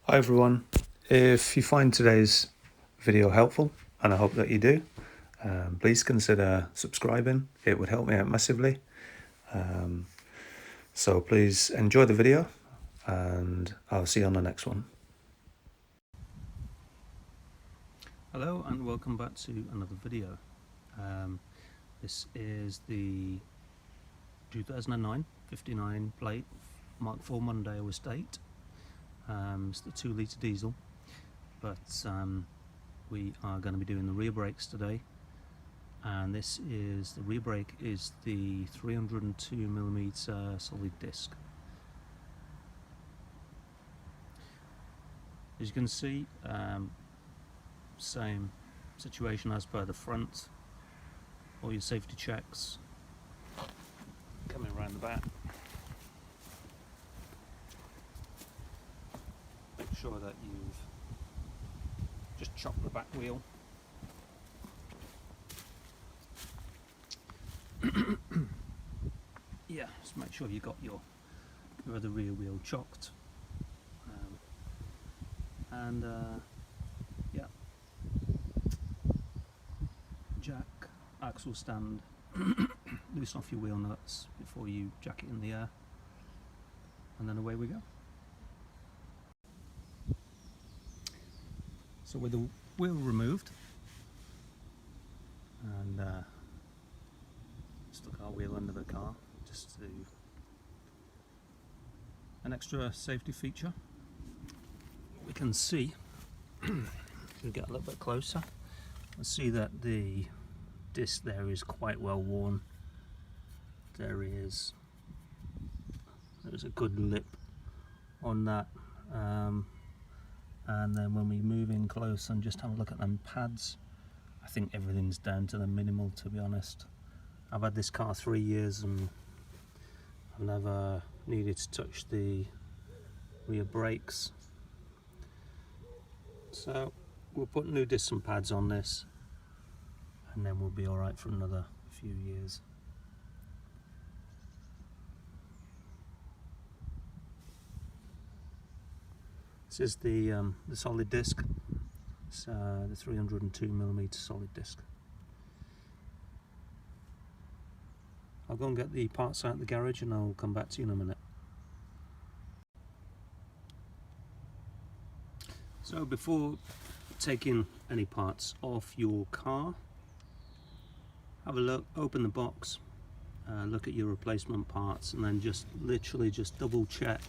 Hi everyone, if you find today's video helpful, and I hope that you do, please consider subscribing. It would help me out massively. So please enjoy the video and I'll see you on the next one. Hello and welcome back to another video. This is the 2009 59 plate Mk4 Mondeo estate. It's the 2-litre diesel, but we are going to be doing the rear brakes today, and this is the rear brake is the 302mm solid disc. As you can see, same situation as per the front. All your safety checks coming around the back. Make sure that you've just chopped the back wheel. Yeah, just make sure you got your other rear wheel chocked. Yeah, jack, axle stand, loosen off your wheel nuts before you jack it in the air, and then away we go. So with the wheel removed, and stuck our wheel under the car just to an extra safety feature. We can see, we get a little bit closer, and see that the disc there is quite well worn. There's a good lip on that, and then when we move in close and just have a look at them pads, I think everything's down to the minimal, to be honest. I've had this car 3 years and I've never needed to touch the rear brakes, so we'll put new discs and pads on this, and then we'll be alright for another few years. This is the solid disc. It's the 302mm solid disc. I'll go and get the parts out of the garage and I'll come back to you in a minute. So before taking any parts off your car, have a look, open the box, look at your replacement parts, and then just literally just double check,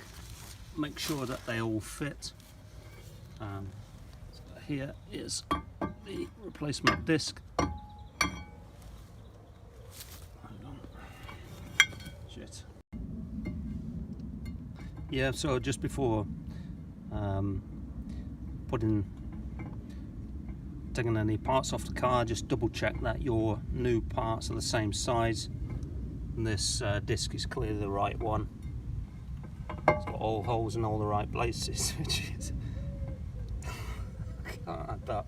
make sure that they all fit. So here is the replacement disc. Shit. Yeah, so just before taking any parts off the car, just double check that your new parts are the same size. And this disc is clearly the right one. It's got all holes in all the right places, which is I can't add that.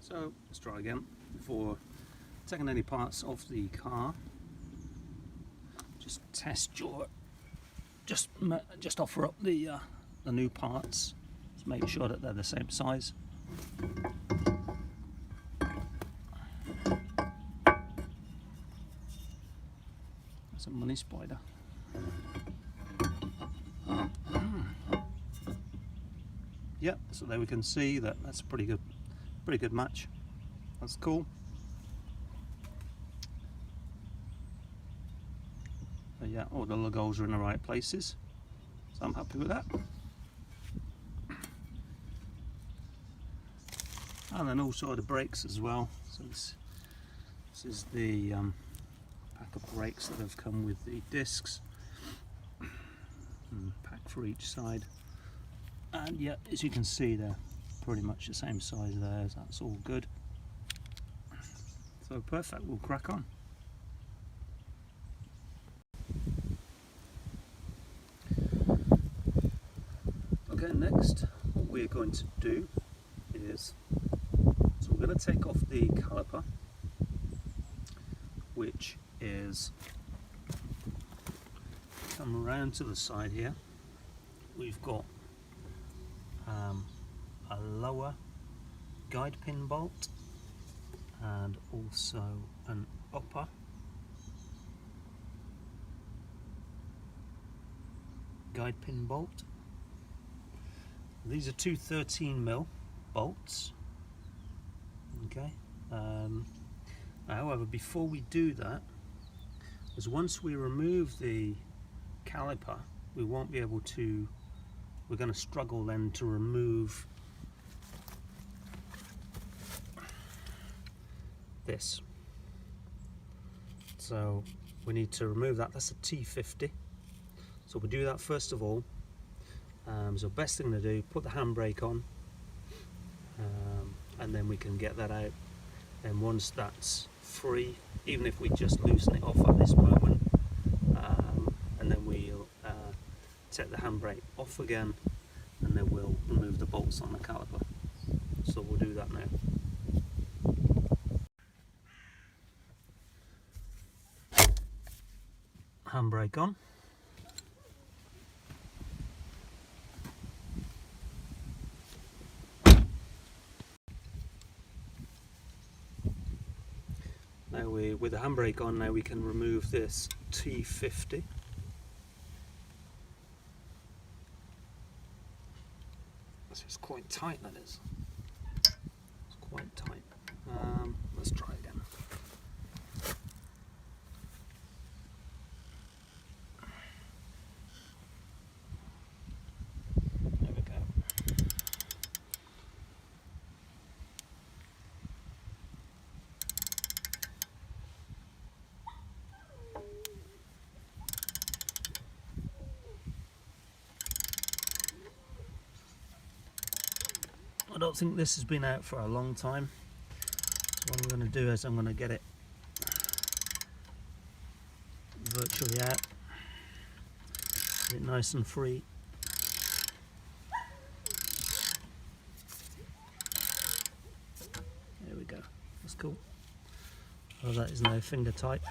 So let's try again. Before taking any parts off the car, just test your, just offer up the new parts. Just make sure that they're the same size. That's a money spider. Yeah, so there we can see that that's a pretty good match. That's cool. But yeah, all the logos are in the right places, so I'm happy with that. And then also the brakes as well. So this is the pack of brakes that have come with the discs, and pack for each side. And yeah, as you can see, they're pretty much the same size there, so that's all good. So perfect, we'll crack on. Okay, next what we're going to do is, so we're going to take off the caliper, which is come around to the side here, we've got a lower guide pin bolt and also an upper guide pin bolt. These are two 13mm bolts. Okay. However, before we do that, as once we remove the caliper, we won't be able to. We're going to struggle then to remove this. So we need to remove that. That's a T50. So we'll do that first of all. So best thing to do, put the handbrake on, and then we can get that out. And once that's free, even if we just loosen it off at this moment, and then we'll take the handbrake off again, and then we'll remove the bolts on the caliper. So we'll do that now. Handbrake on. Now with the handbrake on, now we can remove this T50. This is quite tight, that is. It's quite tight. Let's try again. There we go. I don't think this has been out for a long time. So what I'm going to do is I'm going to get it virtually out, get it nice and free. There we go. That's cool. So that is now finger tight.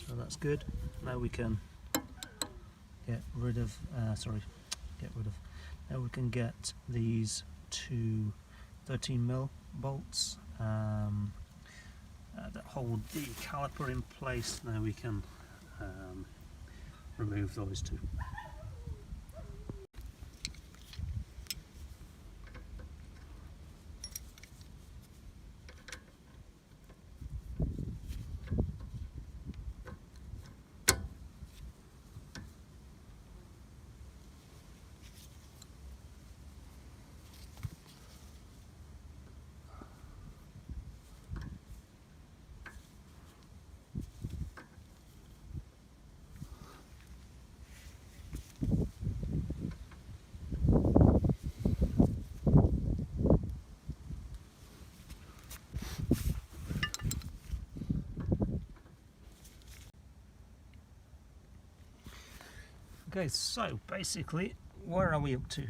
So that's good. Now we can get rid of. Now we can get these two 13mm bolts that hold the caliper in place. Now we can remove those two. Okay, so basically, where are we up to?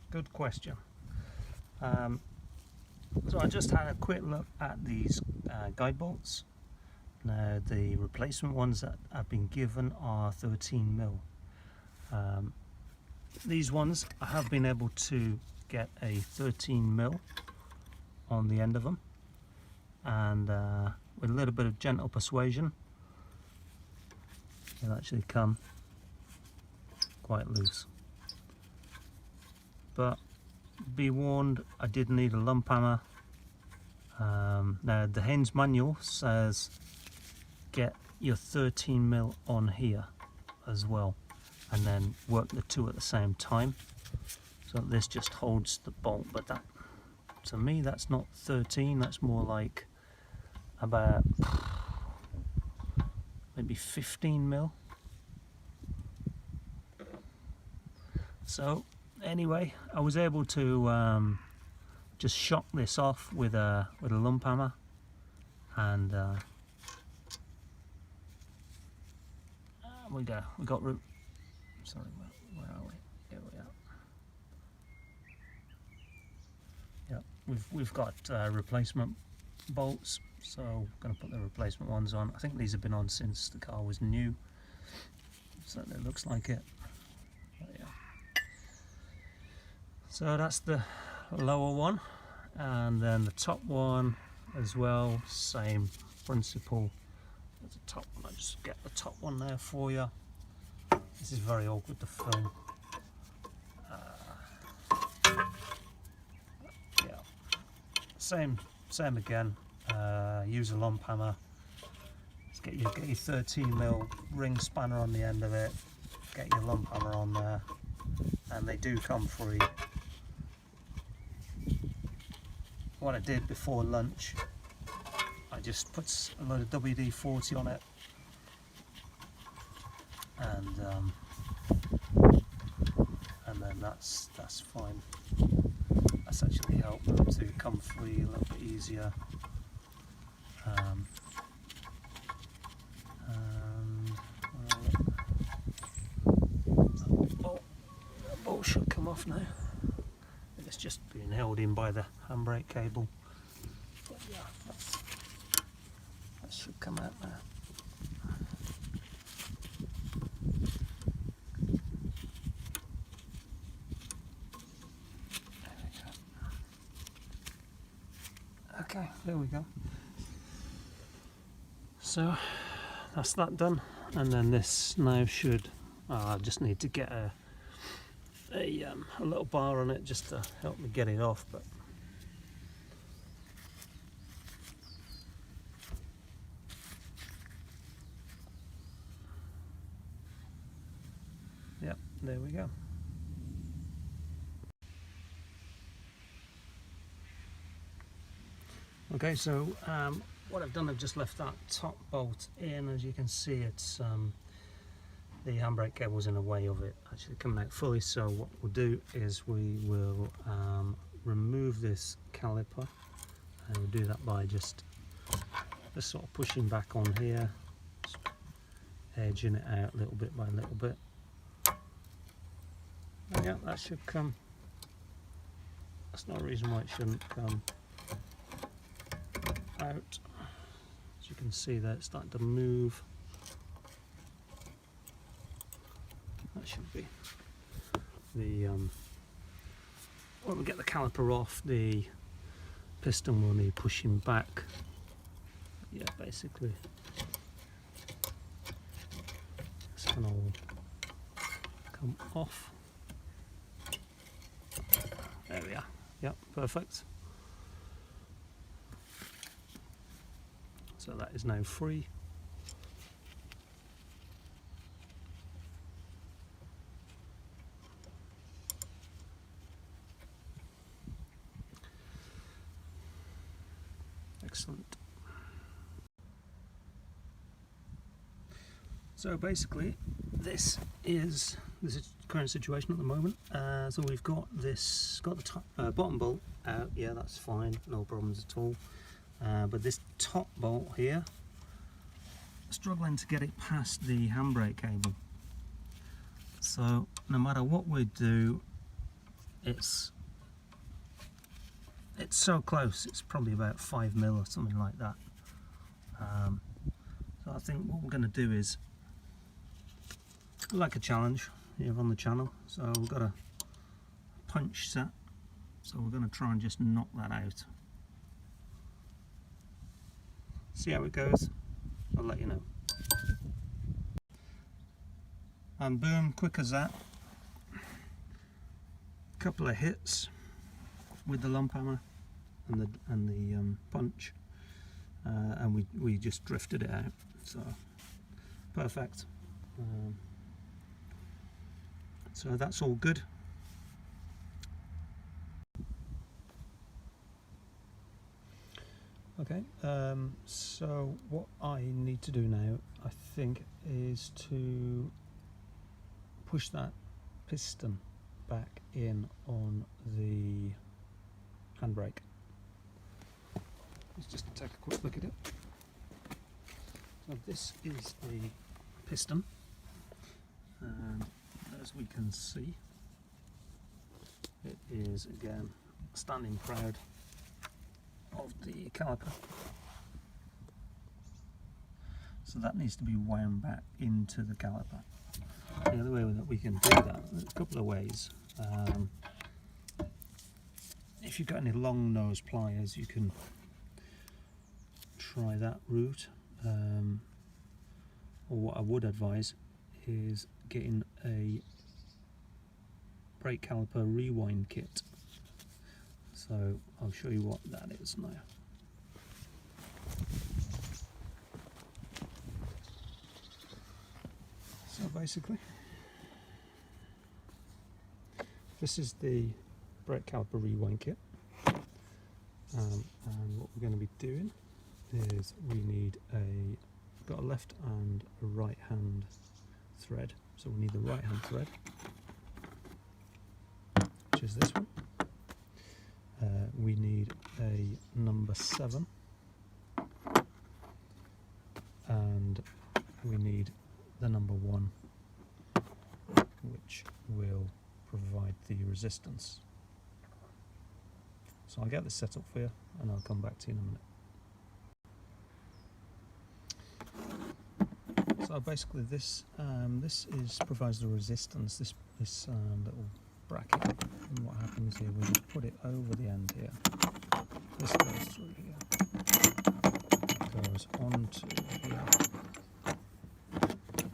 Good question. So I just had a quick look at these guide bolts. Now the replacement ones that I've been given are 13mm. These ones I have been able to get a 13mm on the end of them, and with a little bit of gentle persuasion, they'll actually come quite loose. But be warned, I did need a lump hammer. Now the Haynes manual says get your 13mm on here as well, and then work the two at the same time. So this just holds the bolt, but that, to me, that's not 13, that's more like about maybe 15mm. So anyway, I was able to just shock this off with a lump hammer, and we got sorry, where are we? Here we are. Yeah, we've got replacement bolts, so I'm going to put the replacement ones on. I think these have been on since the car was new, certainly looks like it. But yeah. So that's the lower one, and then the top one as well, same principle as the top one. I'll just get the top one there for you. This is very awkward to film. Yeah, same again. Use a lump hammer. Let's get your 13mm ring spanner on the end of it. Get your lump hammer on there, and they do come free. What I did before lunch, I just put a load of WD-40 on it, and then that's fine. That's actually helped them to come free a little bit easier. And that bolt should come off now. It's just being held in by the handbrake cable. But yeah, that should come out now. Okay, there we go. So that's that done, and then this now should. I just need to get a little bar on it just to help me get it off, but yep, there we go. Okay, so what I've done, I've just left that top bolt in. As you can see, it's the handbrake cable's in the way of it actually coming out fully. So what we'll do is we will remove this caliper, and we'll do that by just sort of pushing back on here, just edging it out little bit by little bit. And yeah, that should come. That's no reason why it shouldn't come out. As you can see there, it's starting to move. That should be the when we get the caliper off, the piston will need pushing back. Yeah, basically it's gonna all come off. There we are. Yep, perfect. So that is now free. Excellent. So basically, this is the current situation at the moment. So we've got the top, bottom bolt out. Yeah, that's fine, no problems at all. But this top bolt here, struggling to get it past the handbrake cable. So no matter what we do, it's so close. It's probably about 5mm or something like that. So I think what we're going to do is, like a challenge here on the channel. So we've got a punch set. So we're going to try and just knock that out. See how it goes. I'll let you know. And boom, quick as that. Couple of hits with the lump hammer and the punch, and we just drifted it out. So perfect. So that's all good. Okay, so what I need to do now, I think, is to push that piston back in on the handbrake. Let's just take a quick look at it. So this is the piston, and as we can see, it is again standing proud of the caliper. So that needs to be wound back into the caliper. The other way that we can do that, there's a couple of ways. If you've got any long nose pliers, you can try that route. Or what I would advise is getting a brake caliper rewind kit. So I'll show you what that is now. So basically, this is the brake caliper rewind kit, and what we're going to be doing is we need we've got a left and a right hand thread, so we need the right hand thread, which is this one. We need a number 7, and we need the number 1, which will provide the resistance. So I'll get this set up for you and I'll come back to you in a minute. So basically this provides the resistance, this little bracket, and what happens here, we just put it over the end here. This goes through here, goes onto here,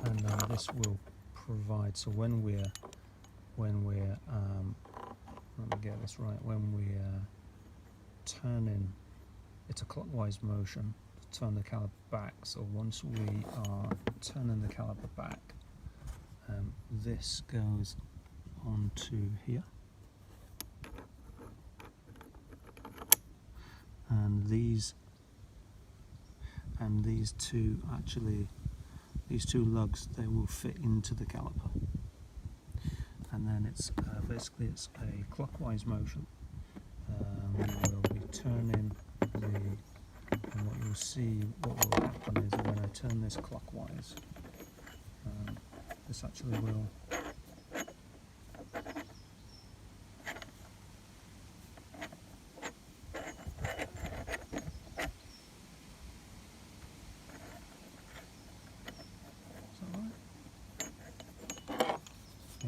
and then this will provide, so when we're let me get this right, when we're turning, it's a clockwise motion to turn the caliper back. So once we are turning the caliper back, this goes onto here, and these two lugs, they will fit into the caliper, and then it's basically it's a clockwise motion. We will be turning and what you'll see, what will happen is when I turn this clockwise, this actually will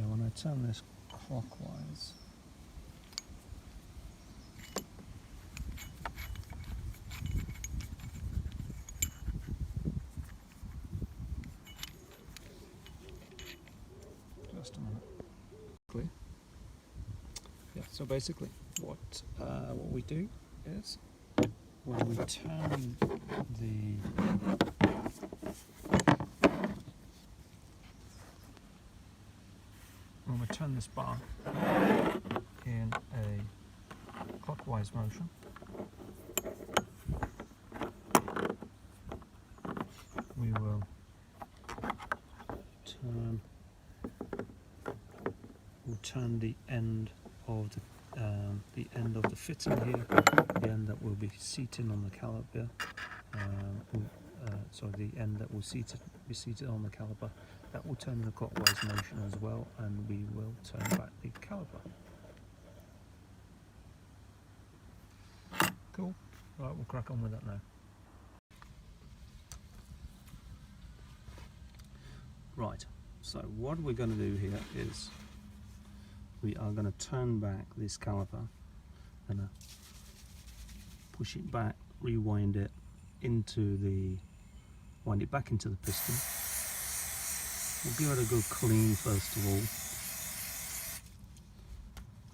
when I turn this clockwise, just a minute, clear? Yeah, so basically what we do is when we turn this bar in a clockwise motion, we will turn the end of the fitting here, the end that will be seating on the caliper, the end that will be seated on the caliper, that will turn in a clockwise motion as well, and we will turn back the caliper. Cool. Right, we'll crack on with that now. Right, so what we're going to do here is we are going to turn back this caliper and push it back, rewind it wind it back into the piston. We'll give it a good clean first of all,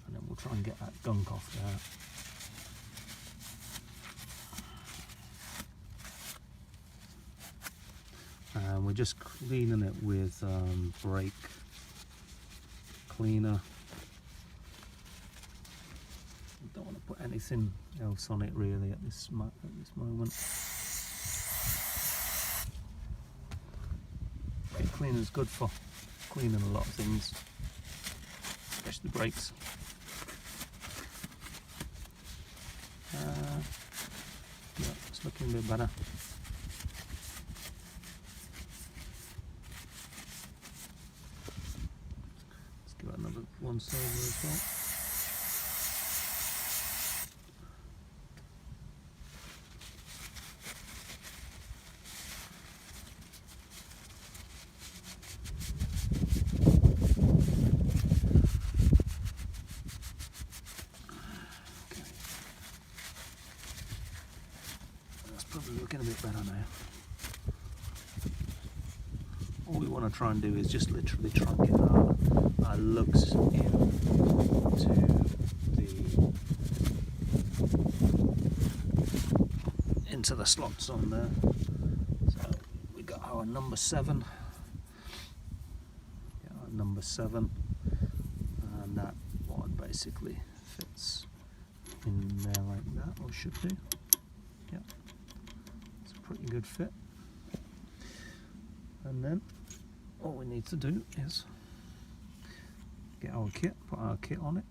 and then we'll try and get that gunk off there. And we're just cleaning it with brake cleaner. We don't want to put anything else on it really at this moment. Brake cleaner is good for cleaning a lot of things, especially brakes. Yeah, it's looking a bit better. Let's give it another once over as well. all we want to try and do is just literally try and get our lugs into the slots on there. So we got our number 7. Number 7, and that one basically fits in there like that, or should do. Yeah, it's a pretty good fit. And then all we need to do is get our kit, put our kit on it.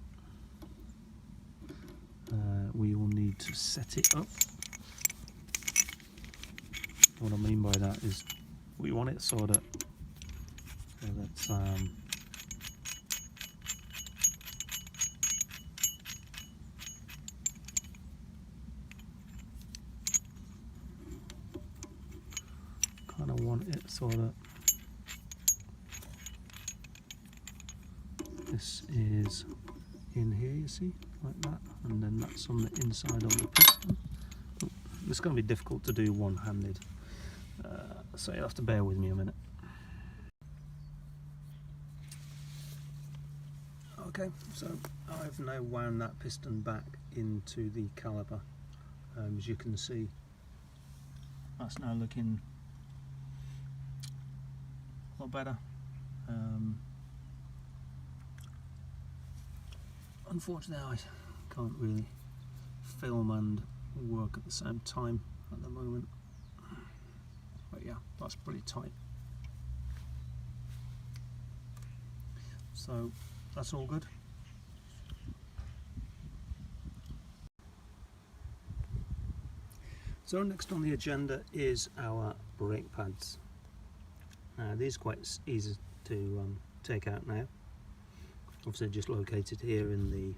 We will need to set it up. What I mean by that is we want it so that it's kind of want it so that this is in here, you see, like that, and then that's on the inside of the piston. Oh, it's going to be difficult to do one-handed, so you'll have to bear with me a minute. Okay, so I've now wound that piston back into the caliper. As you can see, that's now looking a lot better. Unfortunately, I can't really film and work at the same time at the moment, but yeah, that's pretty tight. So that's all good. So next on the agenda is our brake pads. These are quite easy to take out now. Obviously just located here in the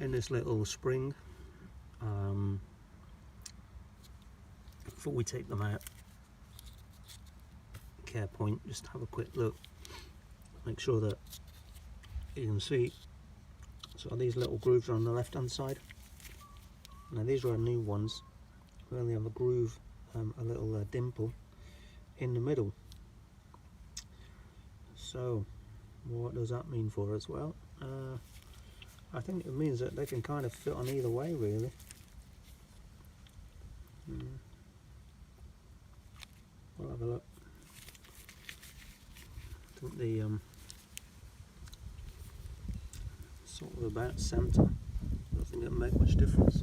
in this little spring. Before we take them out, care point, just have a quick look. Make sure that you can see, so these little grooves are on the left hand side. Now these are our new ones. We only have a groove, a little dimple in the middle. So what does that mean for us? Well, I think it means that they can kind of fit on either way, really. We'll have a look. I think the sort of about centre. I don't think it'll make much difference.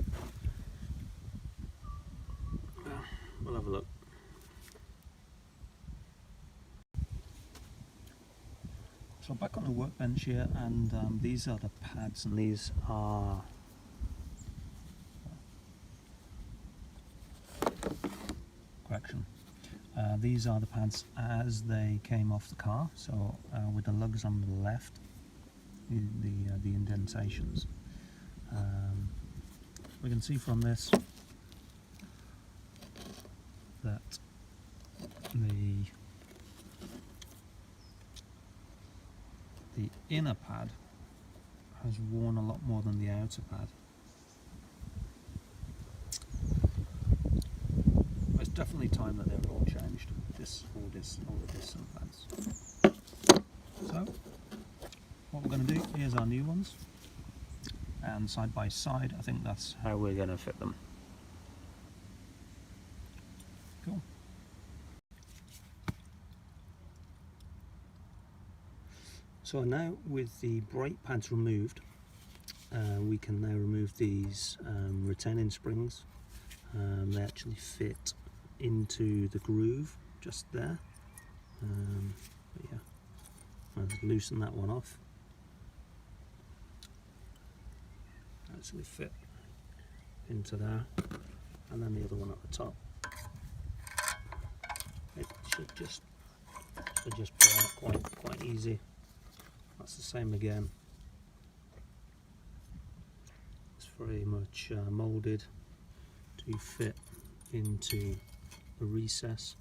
We'll have a look. So back on the workbench here, and these are the pads, and these are correction. These are the pads as they came off the car. So with the lugs on the left, the indentations. We can see from this that the inner pad has worn a lot more than the outer pad. It's definitely time that they're all changed. All the distant pads. So what we're going to do, here's our new ones, and side by side, I think that's how we're going to fit them. Cool. So now with the brake pads removed, we can now remove these retaining springs. They actually fit into the groove just there. But yeah, I'll just loosen that one off. Actually fit into there, and then the other one at the top. It should just pull out quite easy. That's the same again. It's very much moulded to fit into the recess,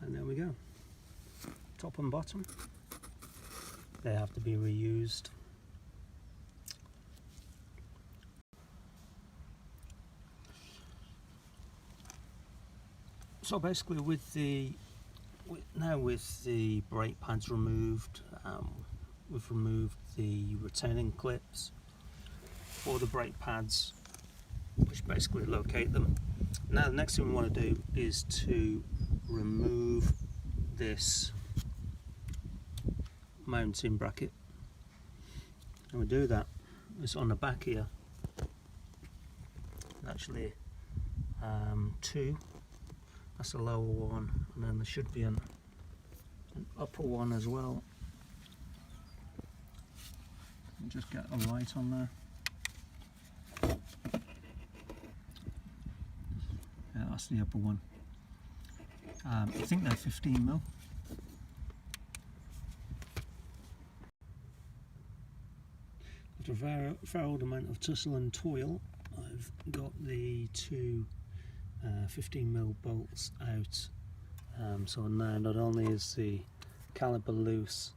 and there we go. Top and bottom, they have to be reused. So basically with the brake pads removed, we've removed the retaining clips for the brake pads, which basically locate them. Now the next thing we want to do is to remove this mounting bracket, and we do that. It's on the back here. Actually, two. That's a lower one, and then there should be an upper one as well. And just get a light on there. Yeah, that's the upper one. I think they're 15mm. After a fair old amount of tussle and toil, I've got the two 15mm bolts out. So now not only is the caliper loose,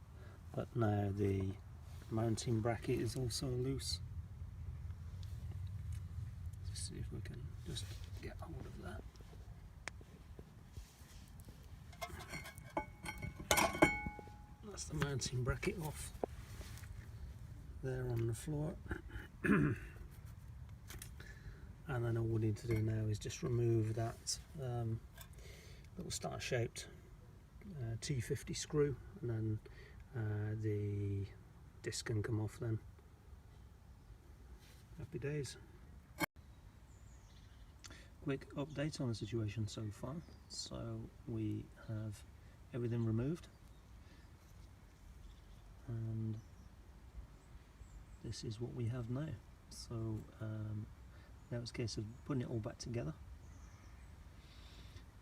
but now the mounting bracket is also loose. Let's see if we can just get hold of that. That's the mounting bracket off there on the floor. And then all we need to do now is just remove that little star shaped T50 screw, and then the disc can come off then. Happy days. Quick update on the situation so far. So we have everything removed, and this is what we have now. So now it's a case of putting it all back together.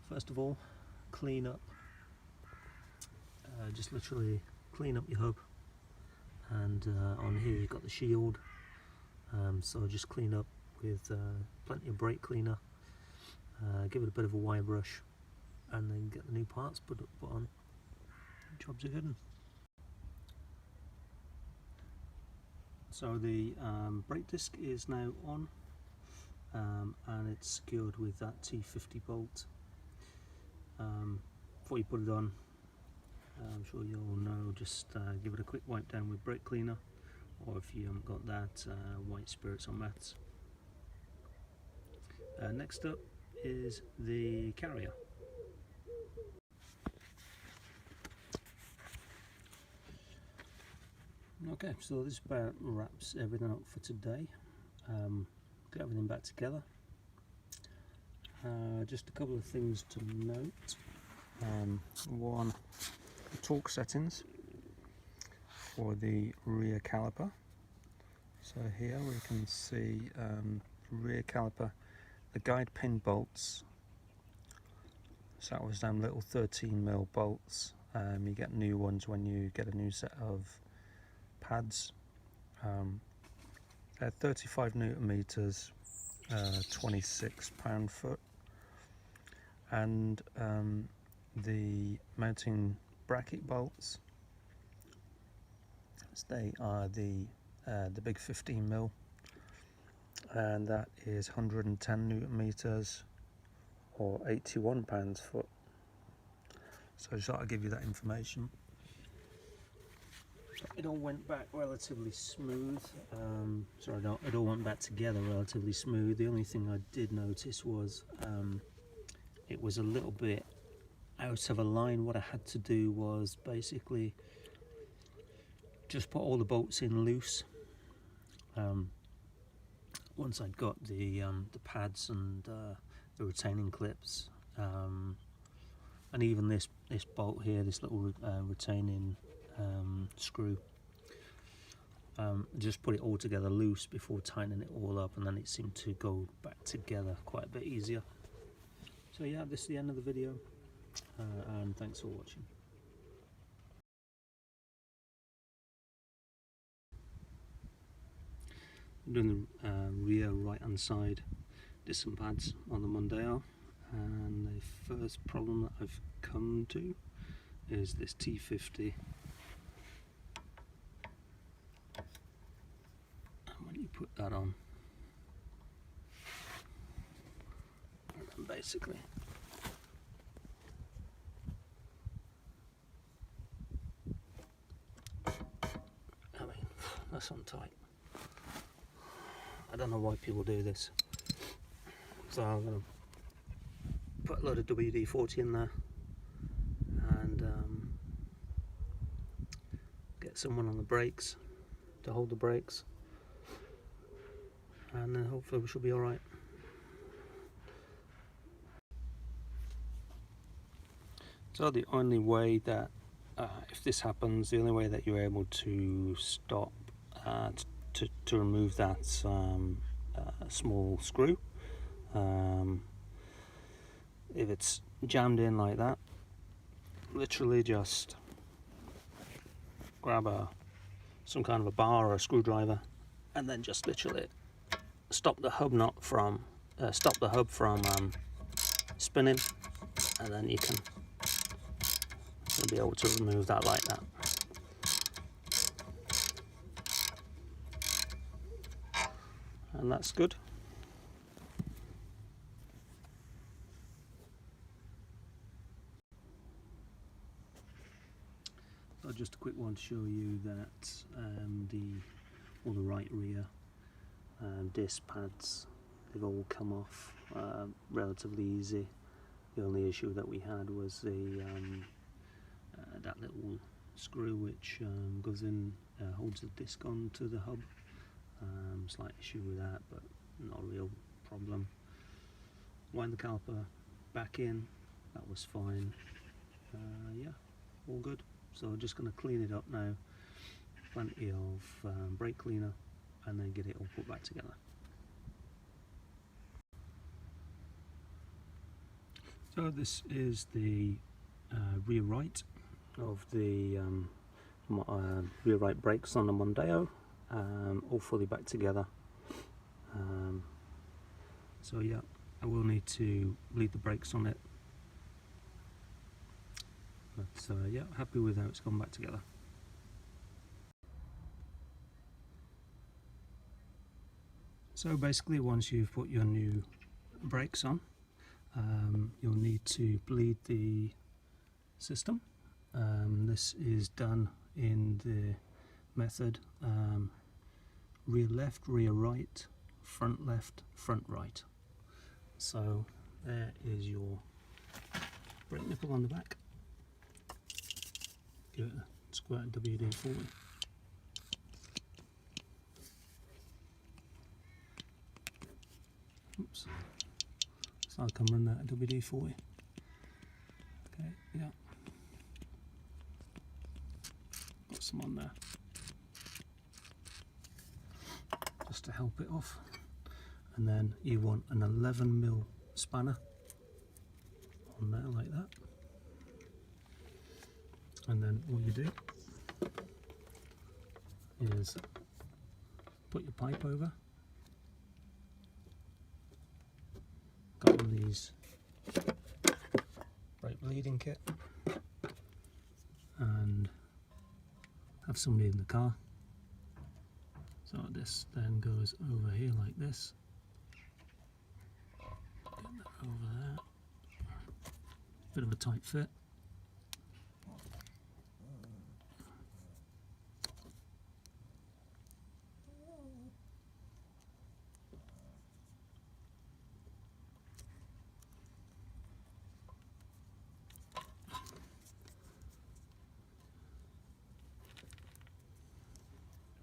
First of all, clean up, just literally clean up your hub, and on here you've got the shield, so just clean up with plenty of brake cleaner, give it a bit of a wire brush, and then get the new parts put on. Jobs are good. So the brake disc is now on, and it's secured with that T50 bolt. Before you put it on, I'm sure you all know, just give it a quick wipe down with brake cleaner, or if you haven't got that, white spirits on mats. Next up is the carrier. Okay, so this about wraps everything up for today. Get everything back together. Just a couple of things to note. One, the torque settings for the rear caliper. So here we can see rear caliper, the guide pin bolts. So that was them little 13mm bolts. You get new ones when you get a new set of pads. They're 35 Newton meters, 26 pound-foot, and the mounting bracket bolts, they are the big 15mm, and that is 110 Newton meters or 81 pounds-foot. So I just thought I'd give you that information. It all went back relatively smooth. Sorry, it all went back together relatively smooth. The only thing I did notice was it was a little bit out of a line. What I had to do was basically just put all the bolts in loose. Once I'd got the pads and the retaining clips, and even this bolt here, this little retaining screw, just put it all together loose before tightening it all up, and then it seemed to go back together quite a bit easier. So yeah, this is the end of the video, and thanks for watching. I'm doing the rear right hand side disc and pads on the Mondeo, and the first problem that I've come to is this T50. And when you put that on, and then basically that's on tight. I don't know why people do this. So I'm going to put a load of WD-40 in there and get someone on the brakes to hold the brakes, and then hopefully we should be alright. So the only way that, if this happens, the only way that you're able to stop, to remove that small screw, if it's jammed in like that, literally just grab some kind of a bar or a screwdriver, and then just literally stop the hub from spinning, and then you'll be able to remove that like that. And that's good. So just a quick one to show you that all the right rear disc pads, they've all come off relatively easy. The only issue that we had was that little screw which goes in, holds the disc on to the hub. Slight issue with that, but not a real problem. Wind the caliper back in, that was fine. Yeah, all good. So I'm just going to clean it up now, plenty of brake cleaner, and then get it all put back together. So this is the rear right of the rear right brakes on the Mondeo, all fully back together. So yeah, I will need to bleed the brakes on it, but yeah, happy with how it's gone back together. So basically, once you've put your new brakes on, you'll need to bleed the system. This is done in the method rear left, rear right, front left, front right. So there is your brake nipple on the back. Give it a squirt of WD-40. Oops. So I can run that at WD-40. Okay, yeah. Got some on there. Just to help it off. And then you want an 11mm spanner on there like that. And then all you do is put your pipe over. Got one of these brake bleeding kit, and have somebody in the car. So this then goes over here like this. Get that over there. Bit of a tight fit.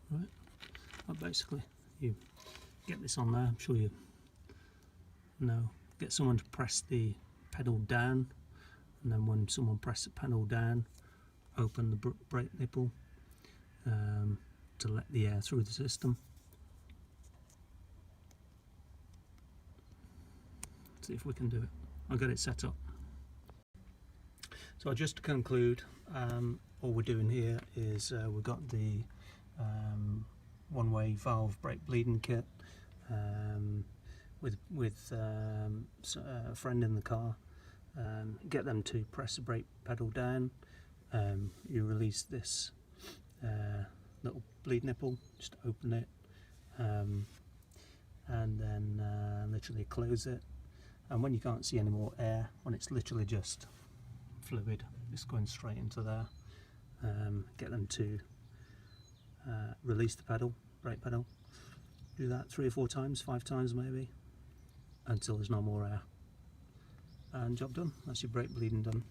Right, but basically you get this on there. I'm sure you know. Get someone to press the pedal down, and then when someone presses the pedal down, open the brake nipple to let the air through the system. See if we can do it. I'll get it set up. So just to conclude, all we're doing here is we've got the one-way valve brake bleeding kit with a friend in the car. Get them to press the brake pedal down. You release this little bleed nipple, just open it, and then literally close it. And when you can't see any more air, when it's literally just fluid, it's going straight into there, get them to release the pedal, brake pedal. Do that 3 or 4 times, 5 times maybe, until there's no more air. And job done. That's your brake bleeding done.